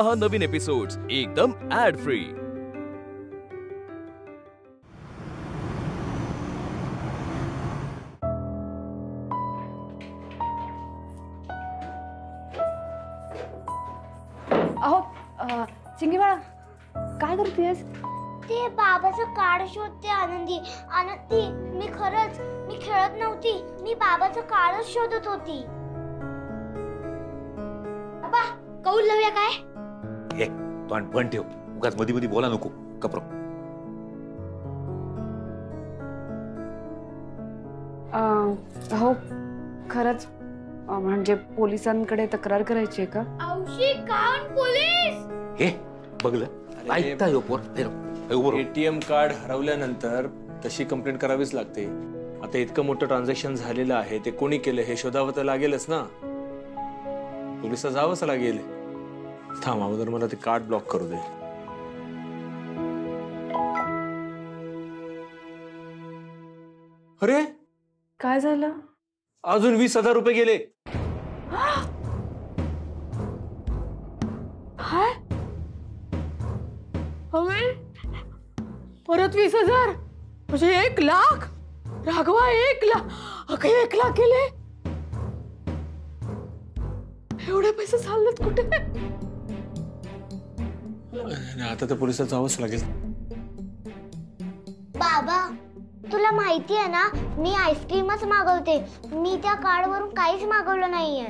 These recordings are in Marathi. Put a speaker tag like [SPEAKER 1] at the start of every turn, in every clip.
[SPEAKER 1] पहा नवीन एपिसोड्स एकदम ऍड फ्री।
[SPEAKER 2] अहो चिंगी बाळा काय करतेस?
[SPEAKER 3] ते बाबाचं कार्ड शोधते आनंदी। आनंदी मी खेळत नव्हती, मी बाबाचं कार्ड शोधत होती। बाबा कौल लावूया काय?
[SPEAKER 4] हे तोंड पण ठेव, उगाच मधी मधी बोला नको कपरो।
[SPEAKER 2] अहो खरंच म्हणजे पोलिसांकडे तक्रार करायची आहे का?
[SPEAKER 3] औशी काऊन पोलीस?
[SPEAKER 4] हे बघलं ऐकता यो पोर
[SPEAKER 5] एटीएम कार्ड हरवल्यानंतर तशी कंप्लेंट करावीच लागते। आता इतकं मोठं ट्रान्झॅक्शन झालेलं आहे, ते कोणी केलं हे शोधावं तर लागेलच ना, पोलिसात जावंच लागेल। थांब अगोदर मला ते कार्ड ब्लॉक करू दे। अरे
[SPEAKER 2] काय झालं?
[SPEAKER 5] अजून 20,000 रुपये गेले।
[SPEAKER 2] काय? परत 20,000 म्हणजे 1 लाख? राघवा 1 लाख? अगं 1 लाख गेले? एवढे पैसे चाललेत कुठे?
[SPEAKER 5] आता तर पोलिसात जावंच लागेल।
[SPEAKER 3] बाबा तुला माहिती आहे ना, मी आईस्क्रीमच मागवते, मी त्या कार्ड वरून काहीच मागवलं नाहीये।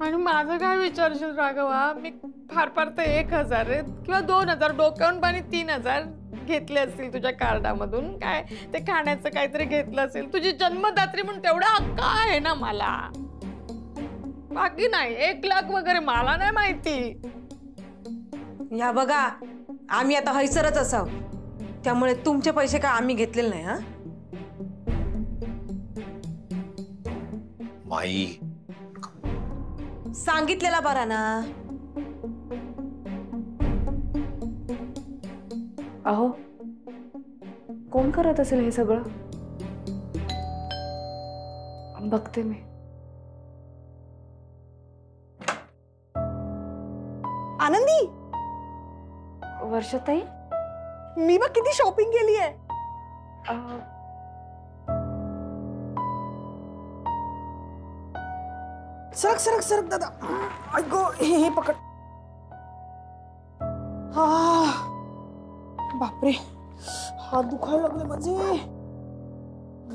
[SPEAKER 6] आणि माझं काय विचारशील राघवा? मी फार फार तर 1,000 किंवा 2,000 डोक्यावरून पाणी 3,000 घेतले असतील तुझ्या कार्डामधून। काय ते खाण्याचं काहीतरी घेतलं असेल, तुझी जन्मदात्री म्हणून तेवढा हक्क आहे ना मला, बाकी नाही। 1 लाख वगैरे मला नाही माहिती।
[SPEAKER 7] या बघा आम्ही आता हैसरच असाव, त्यामुळे तुमचे पैसे काय आम्ही घेतलेले नाही। हा
[SPEAKER 4] माई
[SPEAKER 7] सांगितलेला बरा ना।
[SPEAKER 2] अहो कोण करत असेल हे सगळं? बघते मी।
[SPEAKER 7] आनंदी
[SPEAKER 2] वर्षाताई
[SPEAKER 7] मी बघ किती शॉपिंग केली आहे। सरक सरक सरक दादा, ऐको हे पकड। बापरे हात दुखायला लागले माझे।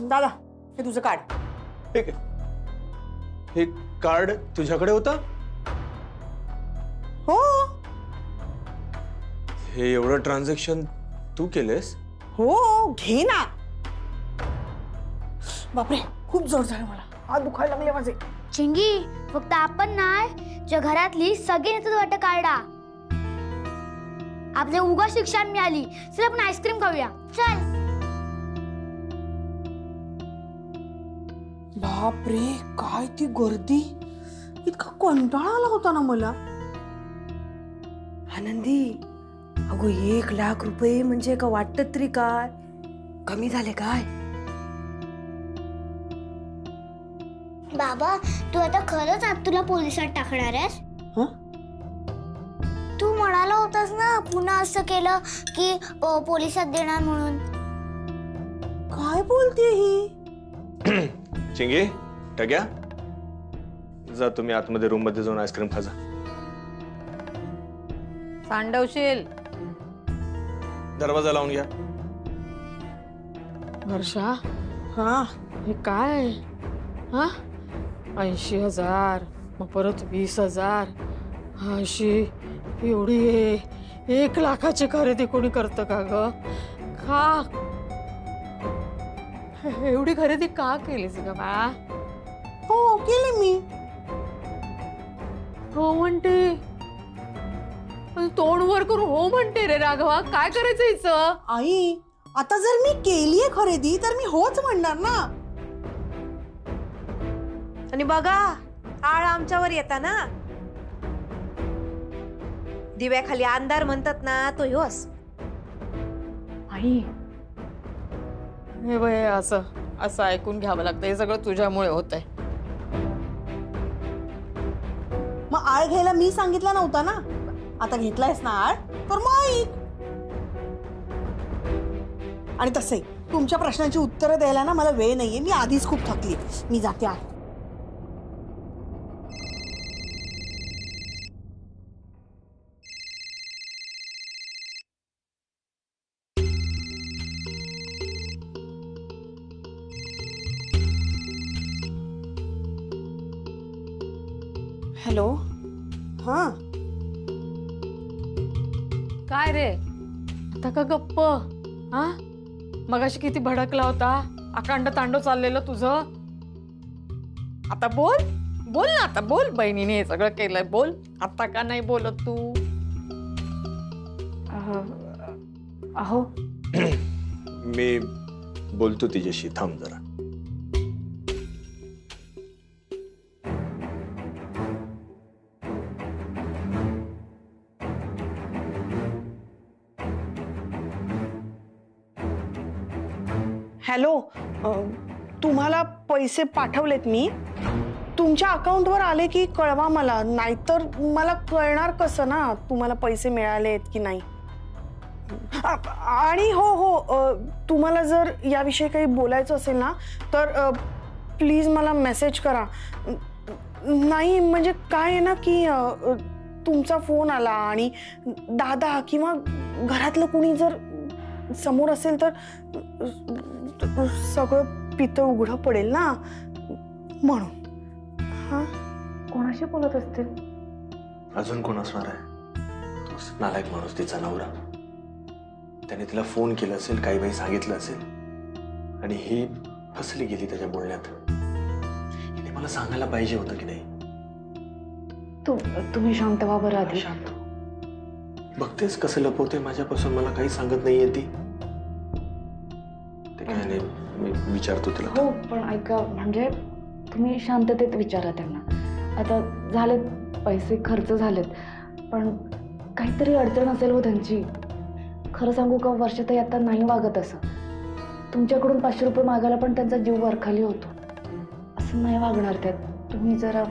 [SPEAKER 7] दादा हे तुझं कार्ड।
[SPEAKER 5] हे कार्ड तुझ्याकडे होतं?
[SPEAKER 7] हो
[SPEAKER 5] हे एवढं ट्रान्झॅक्शन तू केलेस?
[SPEAKER 7] हो घे ना। बापरे खूप जोर झाला मला, हात दुखायला लागले माझे।
[SPEAKER 3] चिंगी फक्त आपण नाही, ज्या घरातली सगळी नेतात वाटतं कार्डा। आपल्या उगा शिक्षा मिळाली, चल आपण आईस्क्रीम खाऊया चल।
[SPEAKER 7] बापरे काय ती गर्दी, इतका कंटाळा आला होता ना मला। आनंदी अगो 1 लाख रुपये म्हणजे का वाटत तरी काय कमी झाले काय?
[SPEAKER 3] बाबा तू आता खरंच तुला पोलिसात टाकणार आहेस? तू म्हणाला होतास ना पुन्हा असं केलं की पोलिसात देणार म्हणून।
[SPEAKER 7] काय बोलते ही?
[SPEAKER 5] चिंगे टग्या जा तुम्ही आतमध्ये रूम मध्ये जाऊन आईस्क्रीम खा जा।
[SPEAKER 6] सांडवशील
[SPEAKER 5] दरवाजा लावून घ्या।
[SPEAKER 6] वर्षा
[SPEAKER 7] हा
[SPEAKER 6] हे काय? हा 80,000 मग परत 20,000 अशी एवढी 1 लाखाची खरेदी कोणी करतं का ग? का एवढी खरेदी का केलीस ग बा?
[SPEAKER 7] हो केली मी।
[SPEAKER 6] हो म्हणते, तोंड वर करून हो म्हणते रे राघवा। काय करायचं हिचं?
[SPEAKER 7] आई आता जर मी केलीये खरेदी तर मी होच म्हणणार ना। आणि बघा आळ आमच्यावर येता ना, दिव्याखाली अंधार म्हणतात ना, तो ह्योच।
[SPEAKER 2] आई
[SPEAKER 6] हे बघ असं ऐकून घ्यावं लागतं, हे सगळं तुझ्यामुळे होतंय।
[SPEAKER 7] मग आळ
[SPEAKER 8] आळ घ्यायला मी सांगितला नव्हता ना. आता घेतलायस ना आळ तर मग ऐक. आणि तसंही तुमच्या प्रश्नांची उत्तरं द्यायला ना मला वेळ नाहीये. मी आधीच खूप थकली. मी जाते आत. हॅलो. हां
[SPEAKER 6] काय रे आता का गप्प? हा मगाशी किती भडकला होता. अकांड तांडव चाललेलं तुझं. आता बोल बोल ना. आता बोल. बहिणीने हे सगळं केलंय. बोल आता का नाही बोलत तू?
[SPEAKER 2] अहो
[SPEAKER 5] मी बोलतो तिच्याशी. थांब जरा.
[SPEAKER 8] हॅलो. तुम्हाला पैसे पाठवलेत मी. तुमच्या अकाउंटवर आले की कळवा मला. नाहीतर मला कळणार कसं ना तुम्हाला पैसे मिळालेत की नाही. आणि हो हो तुम्हाला जर याविषयी काही बोलायचं असेल ना तर प्लीज मला मेसेज करा. नाही म्हणजे काय आहे ना की तुमचा फोन आला आणि दादा किंवा घरातलं कुणी जर समोर असेल तर सगळं पितळ उघडं पडेल ना म्हणून. हा
[SPEAKER 2] कोणाशी बोलत असतील?
[SPEAKER 5] अजून कोण असणार आहे? तोच नालायक माणूस, तिचा नवरा. त्याने तिला फोन केला असेल, काही बाई सांगितलं असेल आणि ही फसली गेली त्याच्या बोलण्यात. हिने मला सांगायला पाहिजे होतं की नाही.
[SPEAKER 2] तुम्ही शांत व्हा बरं आधी.
[SPEAKER 5] शांत बघतेस कसं लपवते माझ्यापासून. मला काही सांगत नाहीये ती. ते काय नाही, मी विचारतो तिला.
[SPEAKER 2] हो पण ऐका, म्हणजे तुम्ही शांततेत विचारा त्यांना. आता झालेत पैसे, खर्च झालेत, पण काहीतरी अडचण असेल हो त्यांची. खरं सांगू का, वर्षाताई आता नाही वागत असं. तुमच्याकडून 500 रुपये मागायला पण त्यांचा जीव वरखाली होतो. असं नाही वागणार त्यात. तुम्ही जरा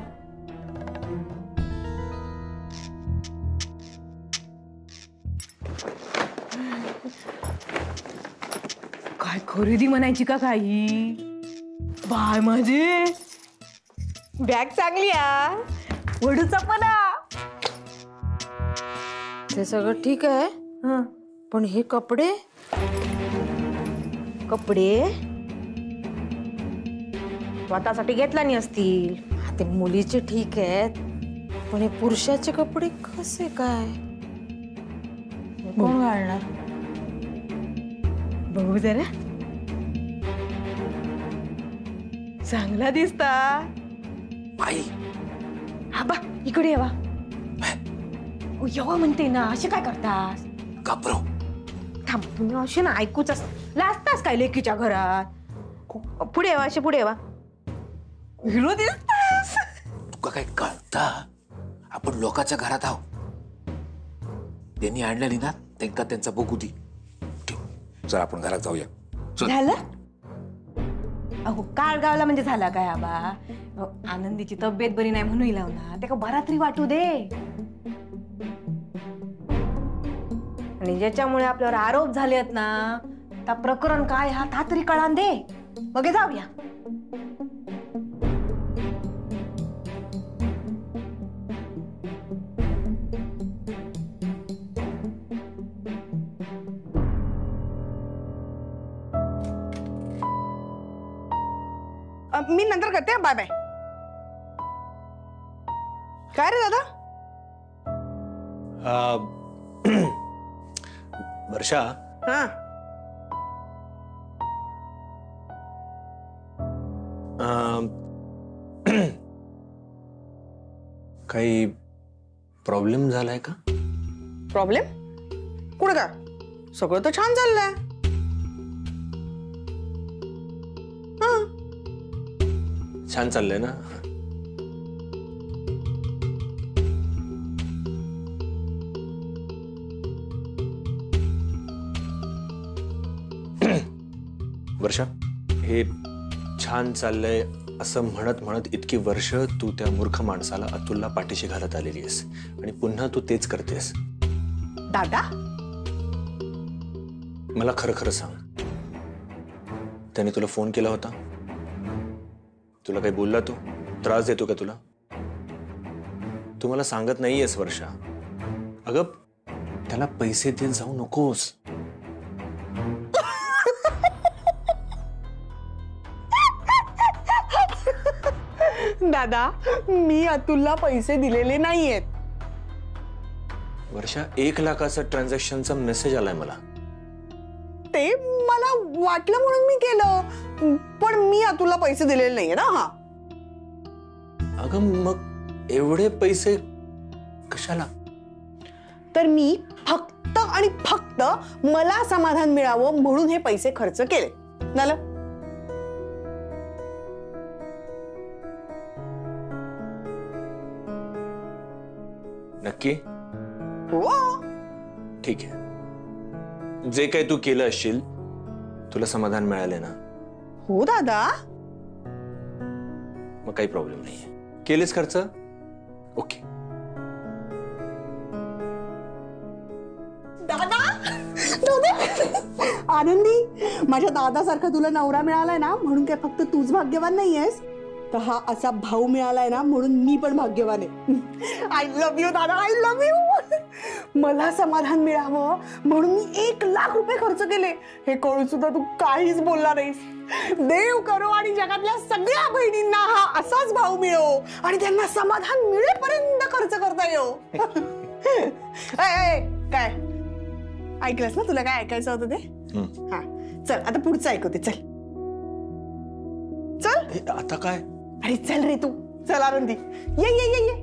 [SPEAKER 7] काय खरेदी म्हणायची का काही? बाय माझी बॅग चांगली आ. वडूचा पणा.
[SPEAKER 9] ते सगळं ठीक आहे, पण हे कपडे कपडे स्वतःसाठी घेतला नाही असतील. ते मुलीचे ठीक आहेत, पण हे पुरुषाचे कपडे कसे काय कोण घालणार?
[SPEAKER 7] बघू जरा. चांगला दिसता.
[SPEAKER 4] आई
[SPEAKER 7] हा बा इकडे येवा. येवा म्हणते ना, असे काय करतास?
[SPEAKER 4] घाबरव.
[SPEAKER 7] थांब, तुम्ही असे ना ऐकूच लाजतास काय लेकीच्या घरात? पुढे येवा, असे पुढे येवा. हिरो दिसतास.
[SPEAKER 4] तुका काय कळता? आपण लोकांच्या घरात आहो. त्यांनी आणलेली ना, त्यांना त्यांचा बघू दे. चल आपण घरात जाऊया.
[SPEAKER 7] झालं? अहो काळ गावला म्हणजे झाला काय आबा? आनंदीची तब्येत बरी नाही म्हणून लावला. ते का बरा तरी वाटू दे. आणि ज्याच्यामुळे आपल्यावर आरोप झाले आहेत ना, त्या प्रकरण काय हा तरी कळान दे. मग जाऊया.
[SPEAKER 8] मी नंतर करते. Bye bye. काय रे दादा?
[SPEAKER 5] वर्षा,
[SPEAKER 8] हा
[SPEAKER 5] काही प्रॉब्लेम झालाय का?
[SPEAKER 8] प्रॉब्लेम कुठे का? सगळं तर छान चाललंय.
[SPEAKER 5] छान चाललंय ना? वर्षा, हे छान चाललंय असं म्हणत म्हणत इतकी वर्ष तू त्या मूर्ख माणसाला अतुलला पाठीशी घालत आलेली आहेस आणि पुन्हा तू तेच करतेस.
[SPEAKER 8] दादा
[SPEAKER 5] मला खरं खरं सांग, त्याने तुला फोन केला होता? तुला काही बोलला? तो त्रास देतो का तुला? तू मला सांगत नाहीयेस वर्षा. अगं त्याला पैसे देत जाऊ नकोस.
[SPEAKER 8] दादा मी अतुलला पैसे दिलेले नाहीयेत.
[SPEAKER 5] वर्षा 1 लाखाचा ट्रान्झॅक्शनचा मेसेज आलाय मला.
[SPEAKER 8] ते मला वाटलं म्हणून मी केलं, पण मी अतुलला पैसे दिलेले नाहीये ना. हा
[SPEAKER 5] अगं मग एवढे पैसे कशाला?
[SPEAKER 8] तर मी फक्त आणि फक्त मला समाधान मिळावं म्हणून हे पैसे खर्च केले. झालं.
[SPEAKER 5] नक्की?
[SPEAKER 8] हो
[SPEAKER 5] ठीक आहे. जे काही तू केलं असशील तुला समाधान मिळाले ना?
[SPEAKER 8] हो दादा.
[SPEAKER 5] मग काही प्रॉब्लेम नाहीये. केलेस खर्च? ओके.
[SPEAKER 8] दादा आनंदी, माझ्या दादासारखा तुला नवरा मिळालाय ना म्हणून काय फक्त तूच भाग्यवान नाहीयेस, तर हा असा भाऊ मिळालाय ना म्हणून मी पण भाग्यवान आहे. आय लव्ह यू दादा, आय लव्ह यू. मला समाधान मिळावं म्हणून मी 1 लाख रुपये खर्च केले. हे कळून सुद्धा तू काहीच बोलला नाहीस. देव करो आणि जगातल्या सगळ्या बहिणींना हा असाच भाऊ मिळो आणि त्यांना समाधान मिळेपर्यंत खर्च करता येऊ. काय ऐकलंस ना? तुला काय ऐकायचं होतं ते? हा चल आता पुढचं ऐकवते. चल चल.
[SPEAKER 5] आता काय?
[SPEAKER 8] अरे चल रे तू. चल आनंदी, ये ये ये ये.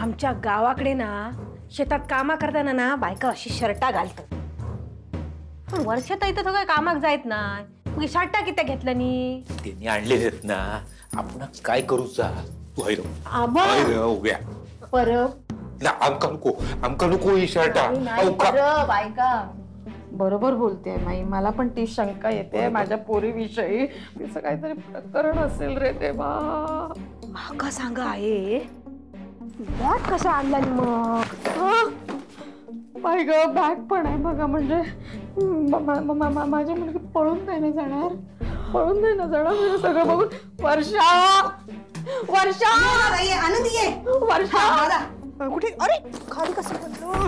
[SPEAKER 7] आमच्या गावाकडे ना शेतात कामा करताना ना बायका अशी शर्टा घालतात. पण वर्षात इथं तो काय कामाक जायत नाही, मग शर्टा किती घेतलं नी?
[SPEAKER 4] त्यांनी आणलेले आहेत ना, आपण काय करू? जा तू हाय
[SPEAKER 7] आबा
[SPEAKER 4] उभ्या.
[SPEAKER 7] परब
[SPEAKER 4] आमका नको ही शर्ट.
[SPEAKER 6] बायका बरोबर बोलते माई. मला पण ती शंका येते माझ्या पोरीविषयी. तिचं काहीतरी प्रकरण असेल रे देवा.
[SPEAKER 7] माका सांगा आहे बॅग कसा आणला मग?
[SPEAKER 6] बाई ग बॅग पण आहे बघा. म्हणजे माझी मुलगी पळून नाही ना जाणार, पळून नाही ना जाणार. म्हणजे सगळं बघून. वर्षा वर्षा
[SPEAKER 8] आनंदी ये.
[SPEAKER 6] वर्षा
[SPEAKER 8] कुठे? अरे खाली कसं पडलं?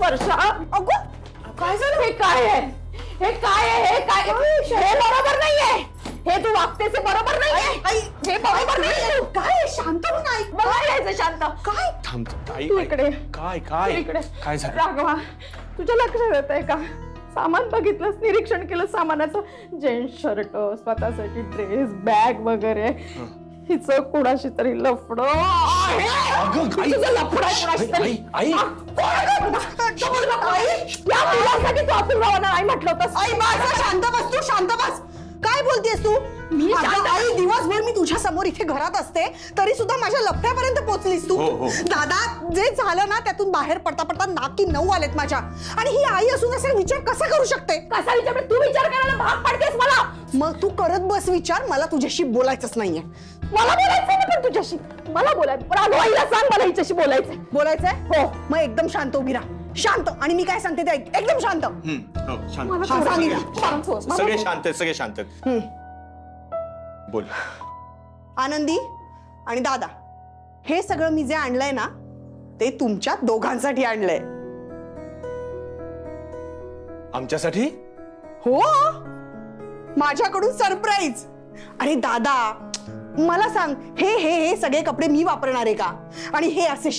[SPEAKER 6] वर्षा
[SPEAKER 8] अगं
[SPEAKER 6] काय झालं? हे काय आहे? हे काय आहे? हे काय? हे बरोबर नाहीये. हे तू वागतेस हे बरोबर नाहीये. हे बरोबर नाहीये.
[SPEAKER 8] काय? शांत होऊन ऐक.
[SPEAKER 6] बघा यायचं शांत.
[SPEAKER 8] काय?
[SPEAKER 5] थांब.
[SPEAKER 6] तू इकडे.
[SPEAKER 5] काय
[SPEAKER 6] तू
[SPEAKER 5] काय
[SPEAKER 6] इकडे.
[SPEAKER 5] काय झालं?
[SPEAKER 6] राघवा तुझ्या लक्षात येत आहे का? सामान बघितलंस, निरीक्षण केलं सामानाचं? जेंट्स शर्ट, स्वतःसाठी ड्रेस, बॅग वगैरे. हिचं कुणाशी तरी लफडं आहे. तुझं लफडं आहे कुणाशी तरी.
[SPEAKER 5] आई
[SPEAKER 6] या मुलासाठी तू अतुल रावांना नाही म्हटलं होतंस.
[SPEAKER 8] आई बस, शांत बस तू, शांत बस. काय बोलतेस तू?
[SPEAKER 6] मी
[SPEAKER 8] अगं आई, दिवसभर मी तुझ्या समोर इथे घरात असते तरी सुद्धा माझ्या लफड्यापर्यंत पोहोचलीस तू. दादा जे झालं ना त्यातून बाहेर पडता पडता नाकी 9 आलेत माझ्या. आणि ही आई असून असा विचार कसा करू शकते?
[SPEAKER 6] कसा विचार? तू विचार करायला भाग पडतेस मला.
[SPEAKER 8] मग तू करत बस विचार. मला तुझ्याशी बोलायचंच नाहीये.
[SPEAKER 6] मला बोलायचंय ना पण तुझ्याशी. मला बोलायचं. राघवाईला सांग मला हिच्याशी बोलायचंय.
[SPEAKER 8] बोलायचंय?
[SPEAKER 6] हो.
[SPEAKER 8] मग एकदम शांत उभी राहा. शांत. आणि मी काय सांगते ते ऐक. एकदम शांत.
[SPEAKER 6] मला
[SPEAKER 8] हा,
[SPEAKER 6] थोडं
[SPEAKER 8] सांगितलं.
[SPEAKER 6] शांत हो. मला
[SPEAKER 5] सगळे शांत आहेत, सगळे शांत आहेत. बोल.
[SPEAKER 8] आनंदी आणि दादा, हे सगळं मी जे आणलंय ना ते तुमच्या दोघांसाठी आणलंय.
[SPEAKER 5] आमच्यासाठी?
[SPEAKER 8] हो, माझ्याकडून सरप्राईज. अरे दादा मला सांग, हे हे हे सगळे कपडे मी वापरणार आहे का? आणि हे असे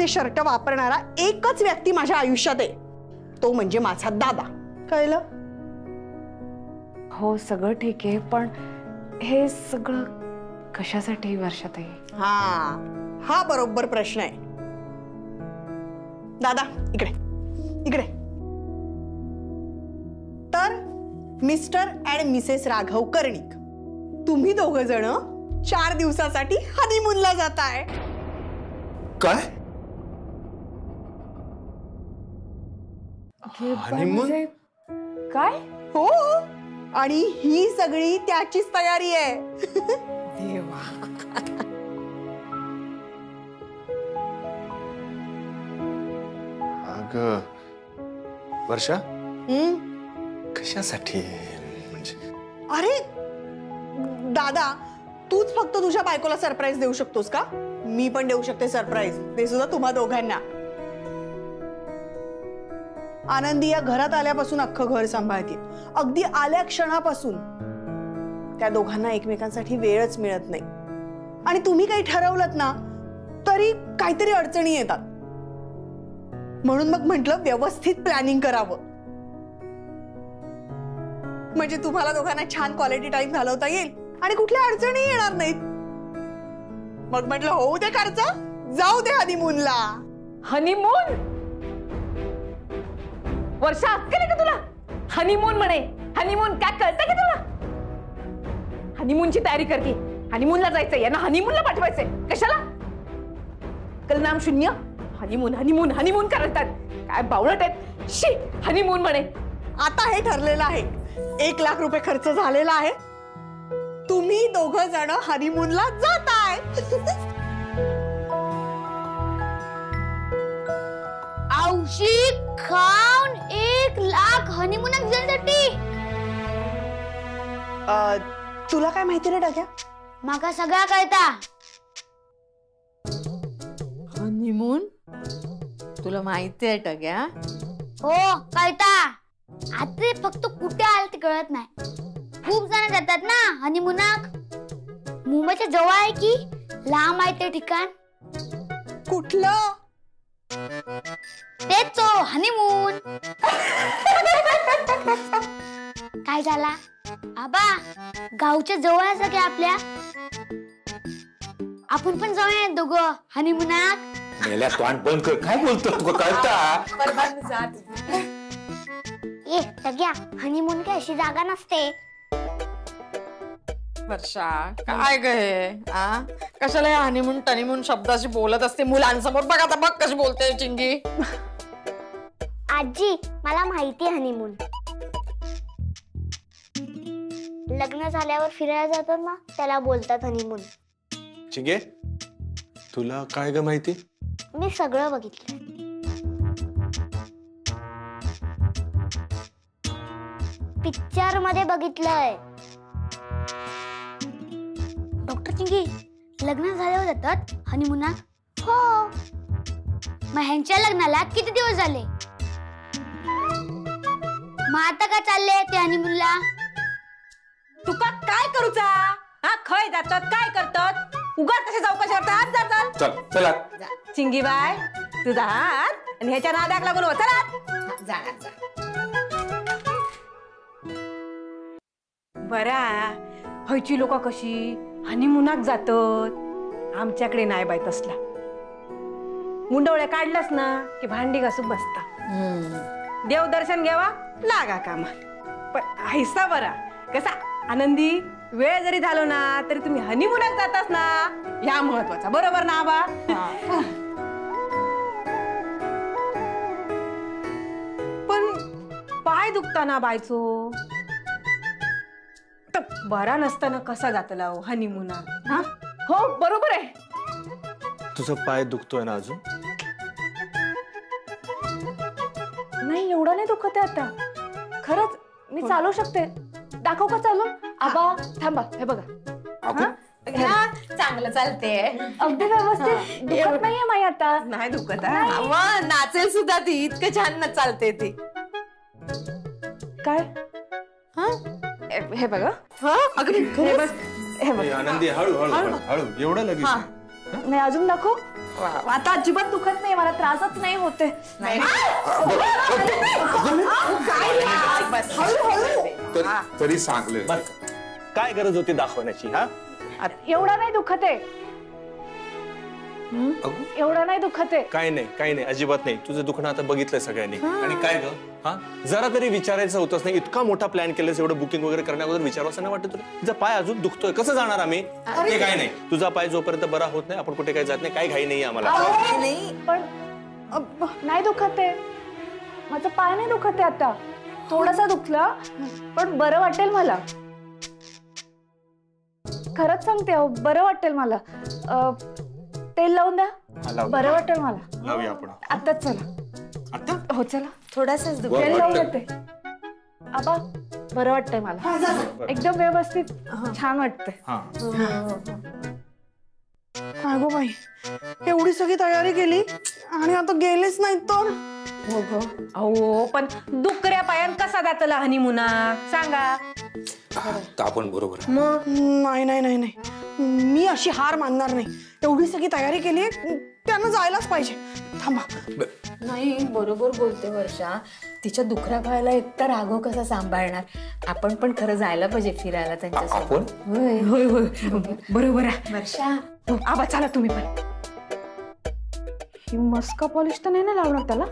[SPEAKER 8] शर्ट वापरणारा एकच व्यक्ती माझ्या आयुष्यात आहे, तो म्हणजे माझा दादा. कळलं?
[SPEAKER 2] हो सगळं ठीक आहे, पण हे सगळं कशासाठी वर्षात आहे?
[SPEAKER 8] हा बरोबर प्रश्न आहे. दादा इकडे इकडे. तर mister and Mrs Raghav Karnik, तुम्ही दोघ जण 4 दिवसासाठी हनीमूनला जाताय.
[SPEAKER 5] काय? हनीमून?
[SPEAKER 2] काय?
[SPEAKER 8] हो, आणि ही सगळी त्याचीच तयारी आहे.
[SPEAKER 7] देवा.
[SPEAKER 5] अगं वर्षा,
[SPEAKER 8] हम्म?
[SPEAKER 5] कशासाठी म्हणजे?
[SPEAKER 8] अरे दादा, तूच फक्त तुझ्या बायकोला सरप्राईज देऊ शकतोस का? मी पण देऊ शकते सरप्राईज, ते सुद्धा तुम्हा दोघांना. आनंदी या घरात आल्यापासून अख्खं घर सांभाळते. अगदी आल्या क्षणापासून त्या दोघांना एकमेकांसाठी वेळच मिळत नाही. आणि तुम्ही काही ठरवलंत ना तरी काहीतरी अडचणी येतात. म्हणून मग म्हटलं व्यवस्थित प्लॅनिंग करावं, म्हणजे तुम्हाला दोघांना छान क्वालिटी टाइम घालवता येईल आणि कुठल्या अडचणी येणार नाहीत. मग म्हटलं होऊ दे खर्च, जाऊ दे हनीमूनला.
[SPEAKER 7] हनीमून? वर्षा, अक्कल आहे का तुला? हनीमून म्हणे, हनीमून काय कळतं का तुला? हनीमूनची तयारी करते, हनीमूनला जायचंय, यांना हनीमूनला पाठवायचंय. कशाला? कल नाम शून्य. हनीमून हनीमून हनीमून करतात. काय बावळट आहेत. शी, हनीमून म्हणे.
[SPEAKER 8] आता हे ठरलेलं आहे, 1 लाख रुपये खर्च झालेला आहे. तुम्ही दोघं जण हनीमूनला जाताय.
[SPEAKER 3] औषी खाऊन 1 लाख हनीमून जाण्यासाठी.
[SPEAKER 8] तुला काय माहिती रे टाक्या?
[SPEAKER 3] माका सगळा कळता.
[SPEAKER 6] हनीमून तुला माहिती आहे टग्या?
[SPEAKER 3] हो कळता. आता फक्त कुठे आलं ते कळत नाही. खूप जण जातात ना हनीमूनाक. मुंबईच्या जवळ आहे की लांब आहे ते ठिकाण?
[SPEAKER 8] कुठलं?
[SPEAKER 3] तेच तो हनीमून. काय झाला आबा? गावच्या जवळ आहे सगळे आपल्या. आपण पण जाऊया दोघं हनीमूनाक.
[SPEAKER 4] मेल्या तोंड बंद कर, काय बोलतो तुका कळता?
[SPEAKER 3] ए सगळ्या हनीमून काय अशी जागा नसते.
[SPEAKER 6] वर्षा, काय ग हे? कशाला या हनीमून टनीमून शब्दाशी बोलत असते मुलांसमोर? बघ आता, बघ कशी बोलते चिंगी.
[SPEAKER 3] आजी मला माहिती आहे हनीमून. लग्न झाल्यावर फिरायला जातात ना त्याला बोलतात हनीमून.
[SPEAKER 5] चिंगे, तुला काय ग माहिती?
[SPEAKER 3] मी सगळं बघितलं. पिक्चर मध्ये बघितलंय. डॉक्टर चिंगी लग्न झाल्यावर जातात हनीमूनाक? हो. मग ह्यांच्या लग्नाला किती दिवस झाले? मग आता का चालले ते हनीमूनला?
[SPEAKER 7] तुका काय करूचा? हा, खय जातात, काय करतात? उगाच कशा चौकशी करतात? जातात.
[SPEAKER 4] चल चला.
[SPEAKER 7] चिंगी बाय, तुझा हात आणि ह्याच्या नादाक लागून चला. बरा, हयची लोक कशी हनीमूनाक जातात. आमच्याकडे नाही बाय तसला. मुंडवळ्या काढलास ना की भांडी घासून बसता. देवदर्शन घ्यावा लागा कामा. पण ऐसा बरा कसा आनंदी, वेळ जरी झालो ना तरी तुम्ही हनीमूनाक जातास ना, ह्या महत्वाचा. बरोबर ना आबा? पण पाय दुखता ना बायचो, तर बरा नसताना कसा जातला हनीमूनाक? हो बरोबर आहे.
[SPEAKER 5] तुझा पाय दुखतोय ना अजून?
[SPEAKER 2] नाही, एवढं नाही दुखत आहे आता. खरंच मी चालू शकते. दाखव का चालू? आबा थांबा, हे बघा.
[SPEAKER 7] चांगलं चालते.
[SPEAKER 2] अगदी व्यवस्थित दुखत नाहीये माई आता.
[SPEAKER 7] नाही दुखत. नाचेल सुद्धा ती, इतकं छान ना चालते ती.
[SPEAKER 2] काय? हे बघा.
[SPEAKER 7] हे बस.
[SPEAKER 2] हे बघा.
[SPEAKER 5] आनंदी, हळू हळू हळू हळू. एवढं लगेच?
[SPEAKER 2] नाही अजून दाखव. आता अजिबात दुखत नाही, मला त्रासच नाही होते.
[SPEAKER 4] तरी सांगलं.
[SPEAKER 5] बस, काय गरज होती दाखवण्याची? हा,
[SPEAKER 2] एवढा नाही दुखत आहे. एवढा नाही दुखत आहे.
[SPEAKER 5] काय नाही, काय नाही, अजिबात नाही. तुझं दुखणं आता बघितलंय सगळ्यांनी. आणि काय ग, हा जरा तरी विचारायचं होतच नाही. इतका मोठा प्लॅन केलंस, एवढं बुकिंग वगैरे करण्याअगोदर विचारावं नाही वाटत तुला? तुझा पाय अजून दुखतोय, कसं जाणार आम्ही? ते काय नाही, तुझा पाय जोपर्यंत बरा होत नाही आपण कुठे काय जात नाही. काही घाई नाही आम्हाला.
[SPEAKER 2] पण नाही दुखत आहे. माझा पाय नाही दुखत आहे आता. थोडासा दुखला पण बरं वाटेल मला. खरंच सांगते अहो, बरं वाटेल मला. तेल लावून द्या, बरं वाटेल मला.
[SPEAKER 5] लावूया आपण.
[SPEAKER 2] आताच चला.
[SPEAKER 5] आता
[SPEAKER 2] हो चला,
[SPEAKER 9] थोडासाच दुख.
[SPEAKER 2] तेल लावून येते. आबा बरं वाटतंय मला, एकदम व्यवस्थित छान वाटतंय.
[SPEAKER 5] हा
[SPEAKER 8] अगो बाई, एवढी सगळी तयारी केली आणि आता गेलेच नाहीत तर.
[SPEAKER 2] हो ग.
[SPEAKER 7] अहो पण दुकऱ्या पायान कसा जातला हनीमुना सांगा.
[SPEAKER 4] तर आपण बरोबर आहे.
[SPEAKER 7] मग
[SPEAKER 8] नाही नाही नाही नाही, मी अशी हार मानणार नाही. एवढी सगळी तयारी केली, त्यांना जायलाच पाहिजे. थांबा.
[SPEAKER 9] नाही, बरोबर बोलते वर्षा. तिच्या दुखऱ्या पायाला एकतर राघव कसा सांभाळणार. आपण पण खरं जायला पाहिजे फिरायला त्यांच्यासोबत.
[SPEAKER 4] आपण
[SPEAKER 9] होय
[SPEAKER 7] होय होय बरोबर आहे.
[SPEAKER 9] वर्षा,
[SPEAKER 7] हो, आबा चला तुम्ही पण.
[SPEAKER 2] ही मस्का पॉलिश तर नाही ना लावणार त्याला?